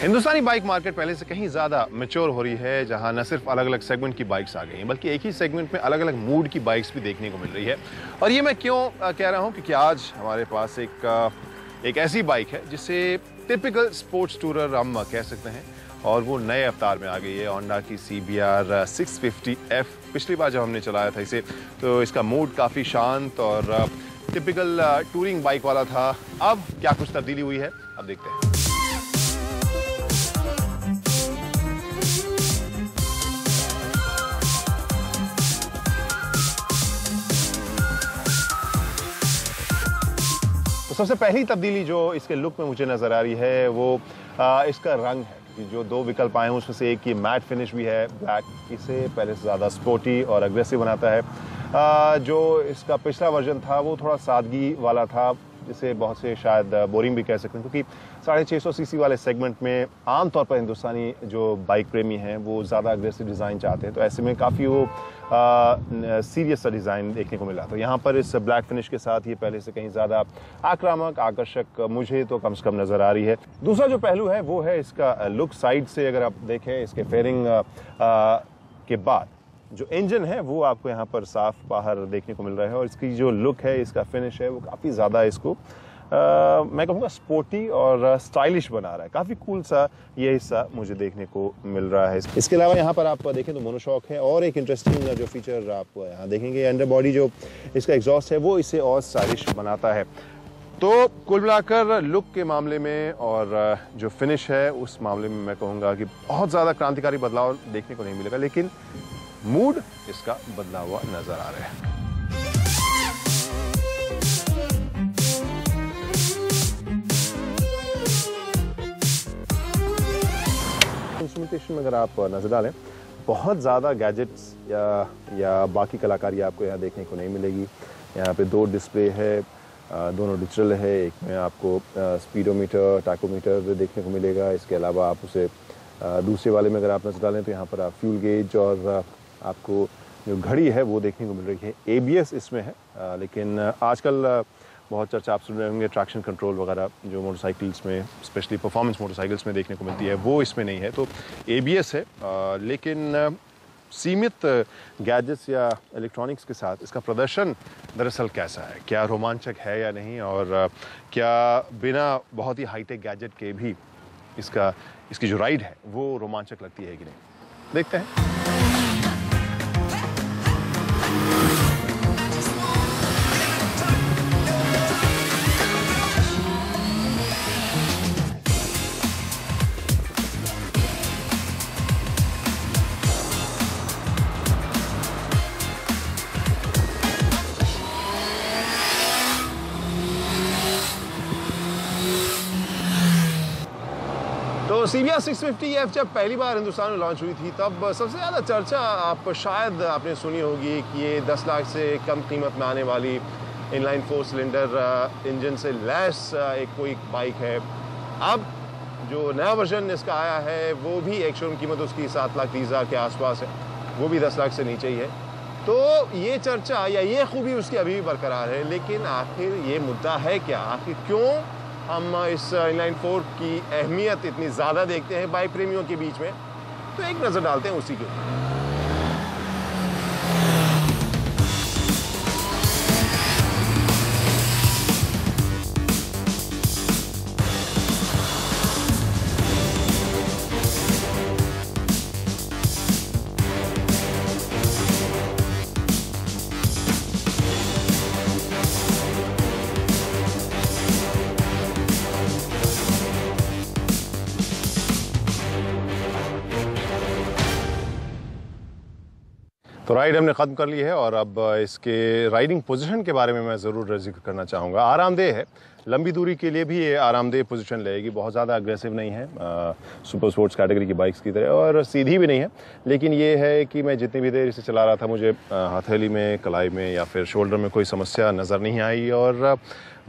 हिंदुस्तानी bike market पहले से कहीं ज़्यादा मैच्योर हो रही है, जहां न सिर्फ अलग अलग सेगमेंट की बाइक्स आ गई हैं, बल्कि एक ही सेगमेंट में अलग अलग मूड की बाइक्स भी देखने को मिल रही है। और ये मैं क्यों कह रहा हूं, क्योंकि आज हमारे पास एक ऐसी बाइक है जिसे टिपिकल स्पोर्ट्स टूरर हम कह सकते हैं, और वो नए अवतार में आ गई है। होंडा की CBR 650F। पिछली बार जब हमने चलाया था इसे, तो इसका मूड काफ़ी शांत और टिपिकल टूरिंग बाइक वाला था। अब क्या कुछ तब्दीली हुई है, अब देखते हैं। तो सबसे पहली तब्दीली जो इसके लुक में मुझे नज़र आ रही है वो इसका रंग है। जो दो विकल्प आए हैं उसमें से एक की मैट फिनिश भी है ब्लैक, इसे पहले से ज़्यादा स्पोर्टी और अग्रेसिव बनाता है। जो इसका पिछला वर्जन था वो थोड़ा सादगी वाला था, जिसे बहुत से शायद बोरिंग भी कह सकते हैं, क्योंकि 650 सीसी वाले सेगमेंट में आमतौर पर हिंदुस्तानी जो बाइक प्रेमी हैं वो ज़्यादा अग्रेसिव डिज़ाइन चाहते हैं। तो ऐसे में काफ़ी वो सीरियस सा डिज़ाइन देखने को मिला। तो यहाँ पर इस ब्लैक फिनिश के साथ ये पहले से कहीं ज़्यादा आक्रामक, आकर्षक मुझे तो कम से कम नज़र आ रही है। दूसरा जो पहलू है वो है इसका लुक। साइड से अगर आप देखें, इसके फेयरिंग के बाद जो इंजन है वो आपको यहाँ पर साफ बाहर देखने को मिल रहा है, और इसकी जो लुक है, इसका फिनिश है, वो काफ़ी ज़्यादा इसको मैं कहूँगा स्पोर्टी और स्टाइलिश बना रहा है। काफ़ी कूल सा ये हिस्सा मुझे देखने को मिल रहा है। इसके अलावा यहाँ पर आप देखें तो मोनोशॉक है, और एक इंटरेस्टिंग जो फीचर आप यहाँ देखेंगे, अंडर बॉडी जो इसका एग्जॉस्ट है वो इसे और स्टाइलिश बनाता है। तो कुल मिलाकर लुक के मामले में और जो फिनिश है उस मामले में मैं कहूँगा कि बहुत ज़्यादा क्रांतिकारी बदलाव देखने को नहीं मिलेगा, लेकिन मूड इसका बदला हुआ नजर आ रहा है। इंस्ट्रूमेंटेशन में अगर आप नजर डालें, बहुत ज़्यादा गैजेट्स या बाकी कलाकारी आपको यहाँ देखने को नहीं मिलेगी। यहाँ पे दो डिस्प्ले है, दोनों डिजिटल है। एक में आपको स्पीडोमीटर, टैकोमीटर देखने को मिलेगा। इसके अलावा आप उसे दूसरे वाले में अगर आप नजर डालें तो यहाँ पर आप फ्यूल गेज और आपको जो घड़ी है वो देखने को मिल रही है। ABS इसमें है, लेकिन आजकल बहुत चर्चा आप सुन रहे होंगे ट्रैक्शन कंट्रोल वगैरह जो मोटरसाइकिल्स में, स्पेशली परफॉर्मेंस मोटरसाइकिल्स में देखने को मिलती है, वो इसमें नहीं है। तो ABS है, लेकिन सीमित गैजेट्स या इलेक्ट्रॉनिक्स के साथ इसका प्रदर्शन दरअसल कैसा है, क्या रोमांचक है या नहीं, और क्या बिना बहुत ही हाईटेक गैजेट के भी इसकी जो राइड है वो रोमांचक लगती है कि नहीं, देखते हैं। तो CBR 650F जब पहली बार हिंदुस्तान में लॉन्च हुई थी, तब सबसे ज़्यादा चर्चा आपने सुनी होगी कि ये 10 लाख से कम कीमत में आने वाली इनलाइन 4 सिलेंडर इंजन से लैस एक कोई बाइक है। अब जो नया वर्जन इसका आया है वो भी एक शोरूम कीमत उसकी 7,30,000 के आसपास है, वो भी 10 लाख से नीचे ही है। तो ये चर्चा या ये खूबी उसकी अभी भी बरकरार है, लेकिन आखिर ये मुद्दा है क्या? आखिर क्यों हम इस इनलाइन 4 की अहमियत इतनी ज़्यादा देखते हैं बाइक प्रेमियों के बीच में? तो एक नज़र डालते हैं उसी के ऊपर। तो राइड हमने ख़त्म कर ली है, और अब इसके राइडिंग पोजीशन के बारे में मैं ज़रूर जिक्र करना चाहूँगा। आरामदेह है, लंबी दूरी के लिए भी ये आरामदेह पोजीशन लेगी। बहुत ज़्यादा अग्रेसिव नहीं है सुपर स्पोर्ट्स कैटेगरी की बाइक्स की तरह, और सीधी भी नहीं है, लेकिन ये है कि मैं जितनी भी देर इसे चला रहा था मुझे हथेली में, कलाई में या फिर शोल्डर में कोई समस्या नज़र नहीं आई, और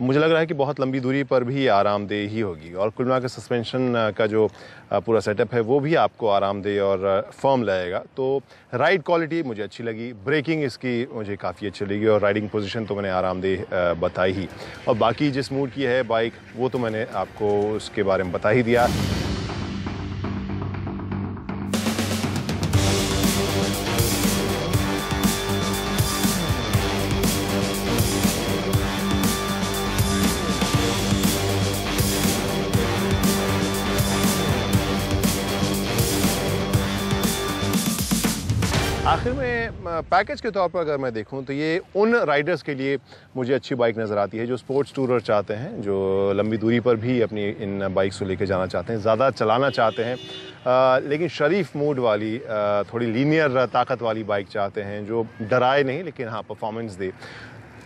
मुझे लग रहा है कि बहुत लंबी दूरी पर भी आरामदेह ही होगी। और कुल मिलाकर सस्पेंशन का जो पूरा सेटअप है वो भी आपको आरामदेह और फर्म लगेगा। तो राइड क्वालिटी मुझे अच्छी लगी, ब्रेकिंग इसकी मुझे काफ़ी अच्छी लगी, और राइडिंग पोजीशन तो मैंने आरामदेह बताई ही। और बाकी जिस मूड की है बाइक वो तो मैंने आपको उसके बारे में बता ही दिया। आखिर में पैकेज के तौर पर अगर मैं देखूं तो ये उन राइडर्स के लिए मुझे अच्छी बाइक नज़र आती है जो स्पोर्ट्स टूरर चाहते हैं, जो लंबी दूरी पर भी अपनी इन बाइक्स को लेकर जाना चाहते हैं, ज़्यादा चलाना चाहते हैं, लेकिन शरीफ मूड वाली थोड़ी लीनियर ताकत वाली बाइक चाहते हैं जो डराए नहीं लेकिन हाँ परफॉर्मेंस दे।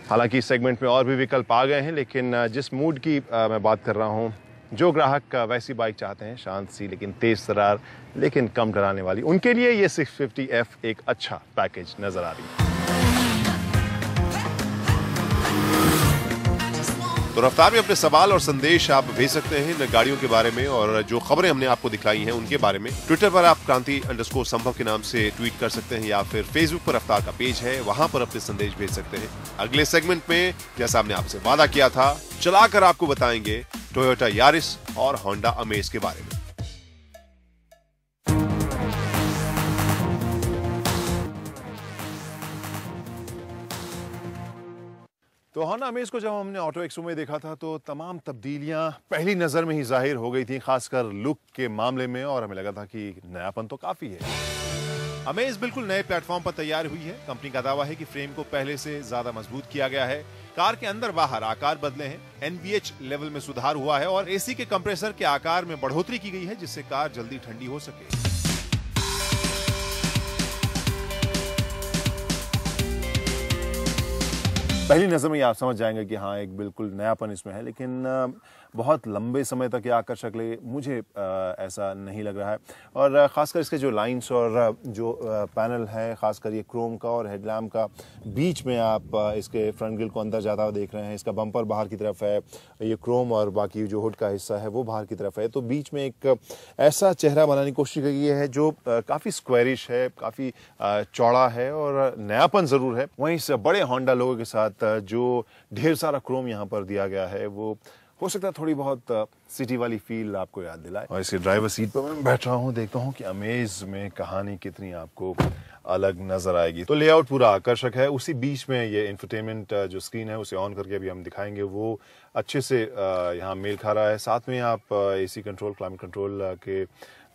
हालांकि इस सेगमेंट में और भी विकल्प आ गए हैं, लेकिन जिस मूड की मैं बात कर रहा हूँ, जो ग्राहक वैसी बाइक चाहते हैं, शांत सी लेकिन तेज तरार लेकिन कम डराने वाली, उनके लिए ये 650F एक अच्छा पैकेज नजर आ रही है। तो रफ्तार में अपने सवाल और संदेश आप भेज सकते हैं इन गाड़ियों के बारे में, और जो खबरें हमने आपको दिखलाई हैं उनके बारे में। ट्विटर पर आप क्रांति_संभव के नाम से ट्वीट कर सकते हैं, या फिर फेसबुक पर रफ्तार का पेज है, वहां पर अपने संदेश भेज सकते हैं। अगले सेगमेंट में जैसा हमने आपसे वादा किया था, चलाकर आपको बताएंगे टोयोटा यारिस और होंडा अमेज के बारे में। तो होंडा अमेज को जब हमने ऑटो एक्सपो में देखा था तो तमाम तब्दीलियां पहली नज़र में ही जाहिर हो गई थी, खासकर लुक के मामले में, और हमें लगा था कि नयापन तो काफ़ी है। अमेज बिल्कुल नए प्लेटफॉर्म पर तैयार हुई है। कंपनी का दावा है कि फ्रेम को पहले से ज्यादा मजबूत किया गया है, कार के अंदर बाहर आकार बदले हैं, NVH लेवल में सुधार हुआ है और AC के कंप्रेसर के आकार में बढ़ोतरी की गई है, जिससे कार जल्दी ठंडी हो सके। पहली नज़र में ही आप समझ जाएंगे कि हाँ एक बिल्कुल नयापन इसमें है, लेकिन बहुत लंबे समय तक ये आकर्षक लगे मुझे ऐसा नहीं लग रहा है। और ख़ासकर इसके जो लाइंस और जो पैनल है, ख़ासकर ये क्रोम का और हेडलैम्प का, बीच में आप इसके फ्रंट ग्रिल को अंदर जाता हुआ देख रहे हैं। इसका बम्पर बाहर की तरफ है, ये क्रोम और बाकी जो हुड का हिस्सा है वो बाहर की तरफ है। तो बीच में एक ऐसा चेहरा बनाने की कोशिश की है जो काफ़ी स्क्वायरिश है, काफ़ी चौड़ा है और नयापन ज़रूर है। वहीं इस बड़े होंडा लोगों के साथ जो ढेर सारा क्रोम यहाँ पर दिया गया है, वो हो सकता है थोड़ी बहुत सिटी वाली फील आपको याद दिलाए। और इसके ड्राइवर सीट पर मैं बैठ रहा हूँ, देखता हूँ कि अमेज में कहानी कितनी आपको अलग नजर आएगी। तो लेआउट पूरा आकर्षक है। उसी बीच में ये इंफोटेनमेंट जो स्क्रीन है उसे ऑन करके अभी हम दिखाएंगे, वो अच्छे से यहाँ मेल खा रहा है। साथ में आप AC कंट्रोल, क्लाइमेट कंट्रोल के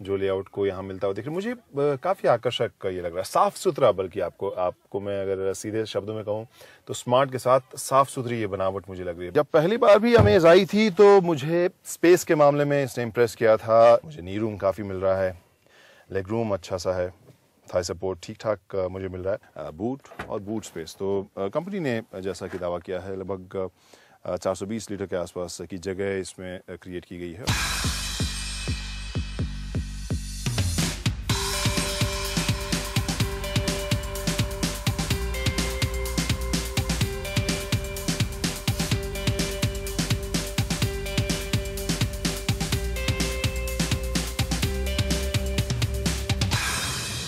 जो लेआउट को यहाँ मिलता हुआ देख रहे, मुझे काफ़ी आकर्षक ये लग रहा है, साफ सुथरा। बल्कि आपको मैं अगर सीधे शब्दों में कहूँ तो स्मार्ट के साथ साफ सुथरी ये बनावट मुझे लग रही है। जब पहली बार भी अमेज आई थी तो मुझे स्पेस के मामले में इसने इम्प्रेस किया था। मुझे नी रूम काफ़ी मिल रहा है, लेग रूम अच्छा सा है, थाई सपोर्ट ठीक ठाक मुझे मिल रहा है। बूट और बूट स्पेस तो कंपनी ने जैसा कि दावा किया है लगभग 420 लीटर के आसपास की जगह इसमें क्रिएट की गई है।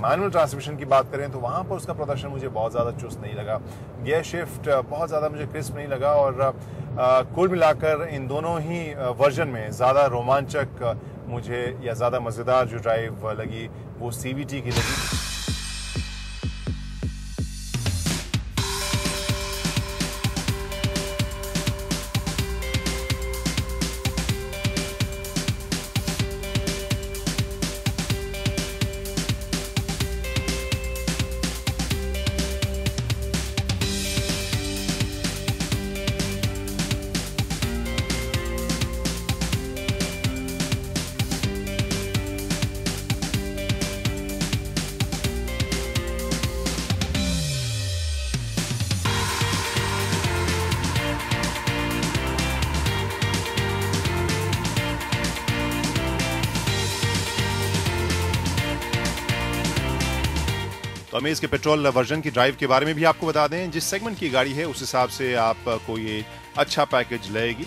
मैनुअल ट्रांसमिशन की बात करें तो वहाँ पर उसका प्रदर्शन मुझे बहुत ज़्यादा चुस्त नहीं लगा। गियर शिफ्ट बहुत ज़्यादा मुझे क्रिस्प नहीं लगा, और कुल मिलाकर इन दोनों ही वर्जन में ज़्यादा रोमांचक मुझे या ज़्यादा मज़ेदार जो ड्राइव लगी वो CVT की लगी। तो अमेज के पेट्रोल वर्जन की ड्राइव के बारे में भी आपको बता दें, जिस सेगमेंट की गाड़ी है उस हिसाब से आपको ये अच्छा पैकेज लगेगी।